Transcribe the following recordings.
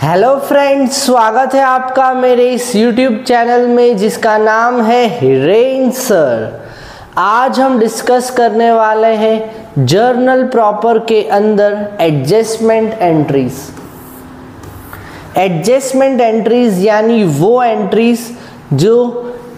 Hello friends, स्वागत है आपका मेरे इस YouTube चैनल में जिसका नाम है हिरेन सर। आज हम डिस्कस करने वाले हैं जर्नल प्रॉपर के अंदर एडजस्टमेंट एंट्रीज। एडजस्टमेंट एंट्रीज यानी वो एंट्रीज जो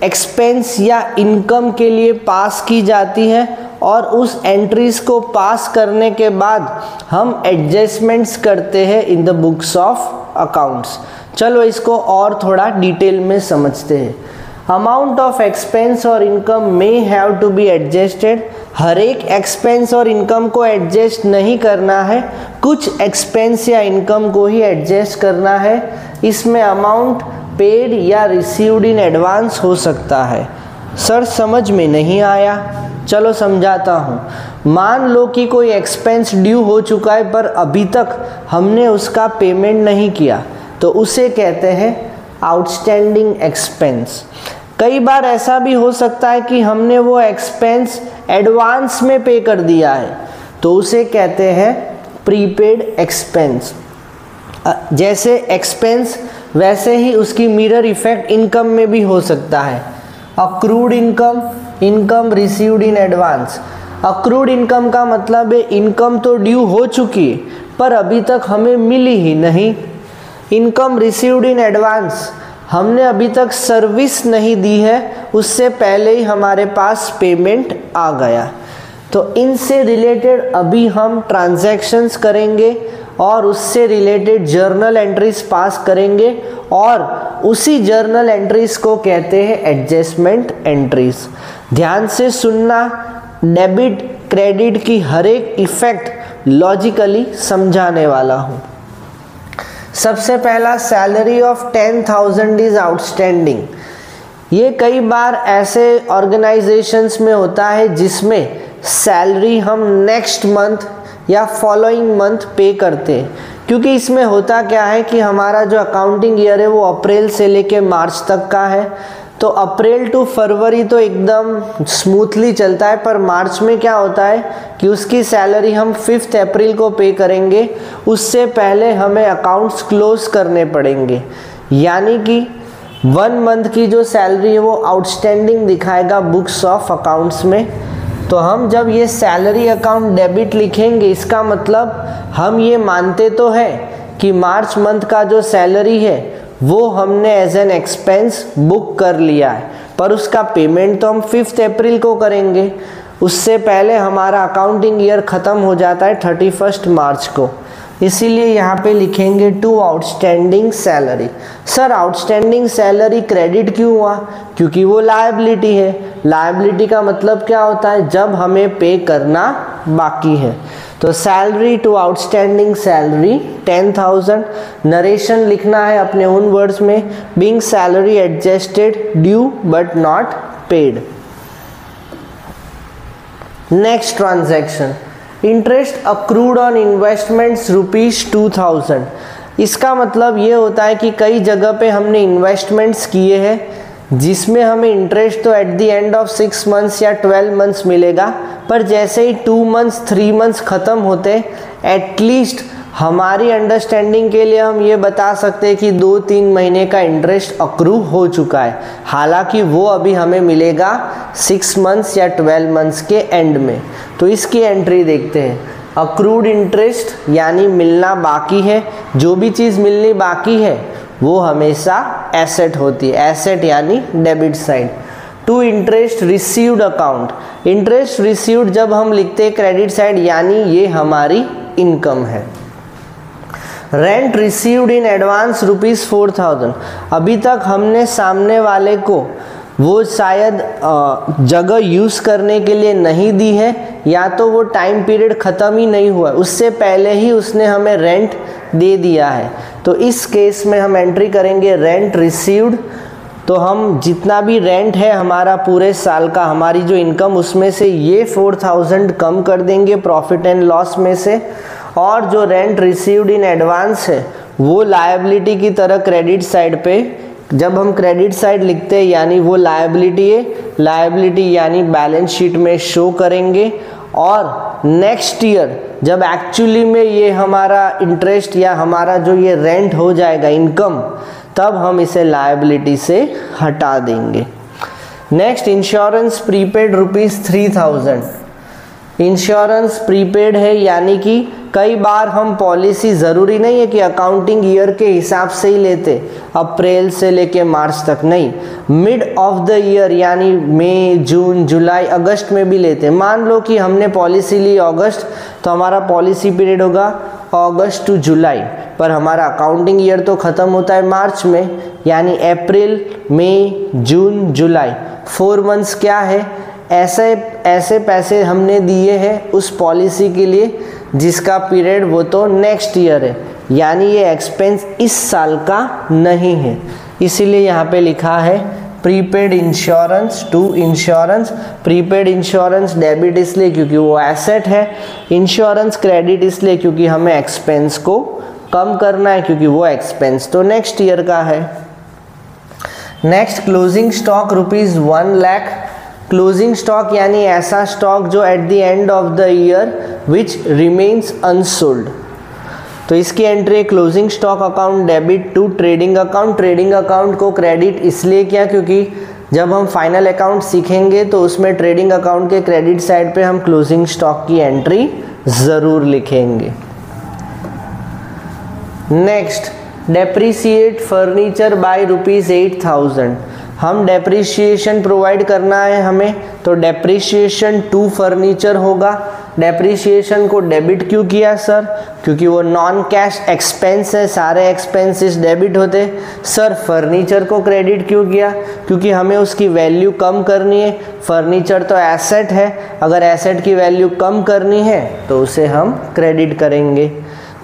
एक्सपेंस या इनकम के लिए पास की जाती है और उस एंट्रीज को पास करने के बाद हम एडजस्टमेंट्स करते हैं in the books of accounts. चलो इसको और थोड़ा डिटेल में समझते हैं। अमाउंट ऑफ एक्सपेंस और income may have to be adjusted. हर एक एक्सपेंस और इनकम को एडजस्ट नहीं करना है, कुछ एक्सपेंस या इनकम को ही एडजस्ट करना है। इसमें अमाउंट पेड या रिसीव्ड इन एडवांस हो सकता है। सर समझ में नहीं आया, चलो समझाता हूँ। मान लो कि कोई एक्सपेंस ड्यू हो चुका है पर अभी तक हमने उसका पेमेंट नहीं किया, तो उसे कहते हैं आउटस्टैंडिंग एक्सपेंस। कई बार ऐसा भी हो सकता है कि हमने वो एक्सपेंस एडवांस में पे कर दिया है, तो उसे कहते हैं प्रीपेड एक्सपेंस। जैसे एक्सपेंस वैसे ही उसकी मिरर इफेक्ट इनकम में भी हो सकता है। Accrued income, income received in advance. Accrued income का मतलब है इनकम तो ड्यू हो चुकी है पर अभी तक हमें मिली ही नहीं। इनकम रिसीव्ड इन एडवांस, हमने अभी तक सर्विस नहीं दी है, उससे पहले ही हमारे पास पेमेंट आ गया। तो इनसे रिलेटेड अभी हम ट्रांजैक्शंस करेंगे और उससे रिलेटेड जर्नल एंट्रीज पास करेंगे और उसी जर्नल एंट्रीज को कहते हैं एडजस्टमेंट एंट्रीज। ध्यान से सुनना, डेबिट क्रेडिट की हर एक इफेक्ट लॉजिकली समझाने वाला हूँ। सबसे पहला, सैलरी ऑफ 10,000 इज आउटस्टैंडिंग। ये कई बार ऐसे ऑर्गेनाइजेशंस में होता है जिसमें सैलरी हम नेक्स्ट मंथ या फॉलोइंग मंथ पे करते हैं, क्योंकि इसमें होता क्या है कि हमारा जो अकाउंटिंग ईयर है वो अप्रैल से लेके मार्च तक का है। तो अप्रैल टू फरवरी तो एकदम स्मूथली चलता है, पर मार्च में क्या होता है कि उसकी सैलरी हम 5 अप्रैल को पे करेंगे, उससे पहले हमें अकाउंट्स क्लोज करने पड़ेंगे। यानी कि 1 मंथ की जो सैलरी है वो आउटस्टैंडिंग दिखाएगा बुक्स ऑफ अकाउंट्स में। तो हम जब ये सैलरी अकाउंट डेबिट लिखेंगे, इसका मतलब हम ये मानते तो हैं कि मार्च मंथ का जो सैलरी है वो हमने एज एन एक्सपेंस बुक कर लिया है, पर उसका पेमेंट तो हम 5 अप्रैल को करेंगे। उससे पहले हमारा अकाउंटिंग ईयर ख़त्म हो जाता है 31 मार्च को। इसीलिए यहाँ पे लिखेंगे to outstanding salary. Sir outstanding salary credit क्यों हुआ? क्योंकि वो लायबिलिटी है। लायबिलिटी का मतलब क्या होता है? जब हमें पे करना बाकी है। तो salary to outstanding salary 10,000। Narration लिखना है अपने ओन वर्ड्स में, being salary adjusted due but not paid. Next transaction, interest accrued on investments ₹2000। इसका मतलब ये होता है कि कई जगह पे हमने इन्वेस्टमेंट्स किए हैं जिसमें हमें इंटरेस्ट तो eight the end of 6 months या 12 मंथ्स मिलेगा, पर जैसे ही 2 मंथ्स 3 मंथ्स ख़त्म होते एटलीस्ट हमारी अंडरस्टैंडिंग के लिए हम ये बता सकते हैं कि 2-3 महीने का इंटरेस्ट अक्रू हो चुका है, हालांकि वो अभी हमें मिलेगा 6 मंथ्स या 12 मंथ्स के एंड में। तो इसकी एंट्री देखते हैं। अक्रूड इंटरेस्ट यानी मिलना बाकी है, जो भी चीज़ मिलनी बाकी है वो हमेशा एसेट होती है, एसेट यानी debit side. To interest received account, interest received जब हम लिखते हैं क्रेडिट साइड यानी ये हमारी इनकम है। Rent received in advance ₹4,000। अभी तक हमने सामने वाले को वो शायद जगह यूज़ करने के लिए नहीं दी है, या तो वो टाइम पीरियड ख़त्म ही नहीं हुआ, उससे पहले ही उसने हमें रेंट दे दिया है। तो इस केस में हम एंट्री करेंगे रेंट रिसीव्ड। तो हम जितना भी रेंट है हमारा पूरे साल का, हमारी जो इनकम, उसमें से ये 4,000 कम कर देंगे प्रॉफिट एंड लॉस में से, और जो रेंट रिसीव्ड इन एडवांस है वो लायबिलिटी की तरह क्रेडिट साइड पे, जब हम क्रेडिट साइड लिखते हैं यानी वो लायबिलिटी है, लायबिलिटी यानी बैलेंस शीट में शो करेंगे, और नेक्स्ट ईयर जब एक्चुअली में ये हमारा इंटरेस्ट या हमारा जो ये रेंट हो जाएगा इनकम, तब हम इसे लायबिलिटी से हटा देंगे। Next, insurance prepaid ₹3000। Insurance prepaid है, यानी कि कई बार हम पॉलिसी ज़रूरी नहीं है कि अकाउंटिंग ईयर के हिसाब से ही लेते, अप्रैल से लेके मार्च तक नहीं, मिड ऑफ द ईयर यानी मई, जून, जुलाई, अगस्त में भी लेते। मान लो कि हमने पॉलिसी ली अगस्त, तो हमारा पॉलिसी पीरियड होगा अगस्त टू जुलाई, पर हमारा अकाउंटिंग ईयर तो ख़त्म होता है मार्च में, यानी अप्रैल, मई, जून, जुलाई, 4 मंथ्स क्या है, ऐसे पैसे हमने दिए हैं उस पॉलिसी के लिए जिसका पीरियड वो तो नेक्स्ट ईयर है, यानी ये एक्सपेंस इस साल का नहीं है, इसीलिए यहाँ पे लिखा है prepaid insurance to insurance. Prepaid insurance debit इसलिए क्योंकि वो एसेट है, इंश्योरेंस क्रेडिट इसलिए क्योंकि हमें एक्सपेंस को कम करना है, क्योंकि वो एक्सपेंस तो नेक्स्ट ईयर का है। Next, closing stock ₹1 lakh. Closing stock यानी ऐसा स्टॉक जो at the end of the year which remains unsold. तो इसकी एंट्री है closing stock account debit to trading account. Trading account को क्रेडिट इसलिए किया क्योंकि जब हम फाइनल अकाउंट सीखेंगे तो उसमें ट्रेडिंग अकाउंट के क्रेडिट साइड पे हम क्लोजिंग स्टॉक की एंट्री ज़रूर लिखेंगे। Next, depreciate furniture bye ₹8000। हम डेप्रिसिएशन प्रोवाइड करना है हमें, तो डेप्रिसिएशन टू फर्नीचर होगा। डेप्रिसिएशन को डेबिट क्यों किया सर? क्योंकि वो नॉन कैश एक्सपेंस है, सारे एक्सपेंसेस डेबिट होते। सर फर्नीचर को क्रेडिट क्यों किया? क्योंकि हमें उसकी वैल्यू कम करनी है। फर्नीचर तो एसेट है, अगर एसेट की वैल्यू कम करनी है तो उसे हम क्रेडिट करेंगे।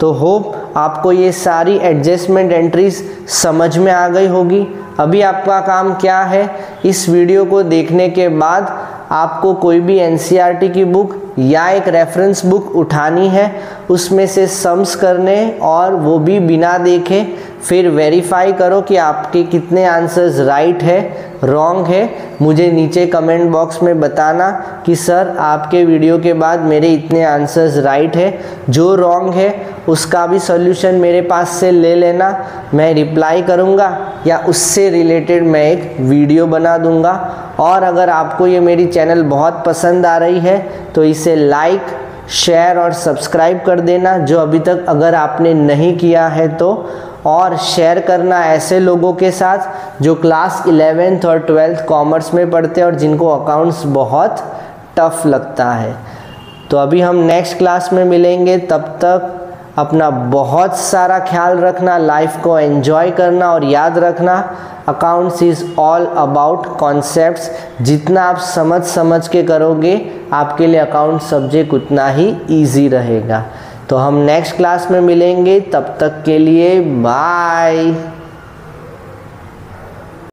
तो होप आपको ये सारी एडजस्टमेंट एंट्रीज समझ में आ गई होगी। अभी आपका काम क्या है, इस वीडियो को देखने के बाद आपको कोई भी एनसीईआरटी की बुक या एक रेफरेंस बुक उठानी है, उसमें से सम्स करने और वो भी बिना देखे, फिर वेरीफाई करो कि आपके कितने आंसर्स राइट है, रॉन्ग है। मुझे नीचे कमेंट बॉक्स में बताना कि सर आपके वीडियो के बाद मेरे इतने आंसर्स राइट है, जो रॉन्ग है उसका भी सॉल्यूशन मेरे पास से ले लेना, मैं रिप्लाई करूँगा या उससे रिलेटेड मैं एक वीडियो बना दूँगा। और अगर आपको ये मेरी चैनल बहुत पसंद आ रही है तो इसे लाइक, शेयर और सब्सक्राइब कर देना, जो अभी तक अगर आपने नहीं किया है तो, और शेयर करना ऐसे लोगों के साथ जो क्लास 11th और 12th कॉमर्स में पढ़ते हैं और जिनको अकाउंट्स बहुत टफ लगता है। तो अभी हम नेक्स्ट क्लास में मिलेंगे, तब तक अपना बहुत सारा ख्याल रखना, लाइफ को एंजॉय करना और याद रखना accounts is all about concepts. जितना आप समझ के करोगे आपके लिए अकाउंट सब्जेक्ट उतना ही ईजी रहेगा। तो हम नेक्स्ट क्लास में मिलेंगे, तब तक के लिए बाय।